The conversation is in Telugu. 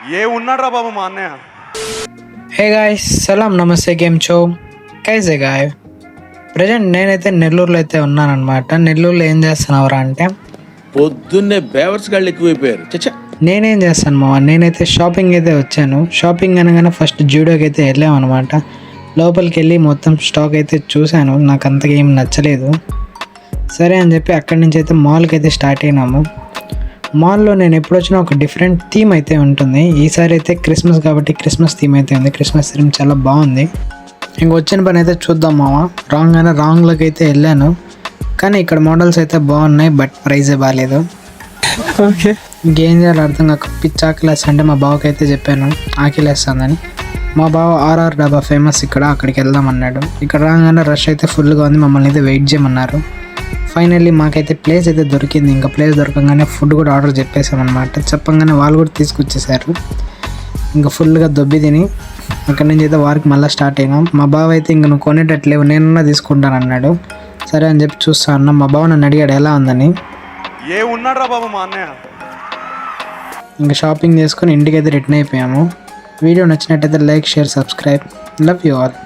ఏ ఉన్నాడ్రా బాబు మా అన్నయ్య. హే గాయ్స్, సలాం నమస్తే, కేమ్ చో కైసే గాయ్. ప్రజెంట్ నేనైతే నెల్లూరులో అయితే ఉన్నానన్నమాట. నెల్లూరులో ఏం చేస్తున్నావురా అంటే, పొద్దున్నే బేవర్స్ గాళ్ళు ఎక్కువైపోయారు. చచ్చా, నేనేం చేస్తాను మావా, నేనైతే షాపింగ్ అయితే వచ్చాను. షాపింగ్ అనగానే ఫస్ట్ జూడియోకి అయితే వెళ్ళామన్నమాట. లోపలికి వెళ్ళి మొత్తం స్టాక్ అయితే చూశాను, నాకు అంతగా ఏం నచ్చలేదు. సరే అని చెప్పి అక్కడి నుంచి అయితే మాల్కి అయితే స్టార్ట్ అయినాము. మాల్లో నేను ఎప్పుడు వచ్చినా ఒక డిఫరెంట్ థీమ్ అయితే ఉంటుంది. ఈసారి అయితే క్రిస్మస్ కాబట్టి క్రిస్మస్ థీమ్ అయితే ఉంది. క్రిస్మస్ థీమ్ చాలా బాగుంది. ఇంక వచ్చిన పని అయితే చూద్దాం మావా. రాంగ్లోకి అయితే వెళ్ళాను, కానీ ఇక్కడ మోడల్స్ అయితే బాగున్నాయి, బట్ ప్రైజే బాగాలేదు. ఓకే, ఇంకేం చేయాలి అర్థం కాక పిచ్చి ఆకిలేస్తా అంటే మా బావకి అయితే చెప్పాను ఆకిలేస్తుందని. మా బావ ఆర్ఆర్ డాబా ఫేమస్ ఇక్కడ, అక్కడికి వెళ్దాం అన్నాడు. ఇక్కడ రాగానే రష్ అయితే ఫుల్గా ఉంది, మమ్మల్ని అయితే వెయిట్ చేయమన్నారు. ఫైనల్లీ మాకైతే ప్లేస్ అయితే దొరికింది. ఇంకా ప్లేస్ దొరకగానే ఫుడ్ కూడా ఆర్డర్ చెప్పేసామన్నమాట. చెప్పంగానే వాళ్ళు కూడా తీసుకొచ్చేసారు. ఇంకా ఫుల్గా దొబ్బి తిని అక్కడి నుంచి అయితే వారికి మళ్ళీ స్టార్ట్ అయినాం. మా బావ అయితే ఇంక నువ్వు కొనేటట్లేవు, నేనన్నా తీసుకుంటాను అన్నాడు. సరే అని చెప్పి చూస్తా అన్నా. మా బావ నన్ను అడిగాడు ఎలా ఉందని. ఏ ఉన్నాడ్రా బాబు మా అన్నయ్య. ఇంకా షాపింగ్ చేసుకొని ఇంటికి అయితే రిటర్న్ అయిపోయాము. వీడియో నచ్చినట్టయితే like, share, subscribe. Love you all.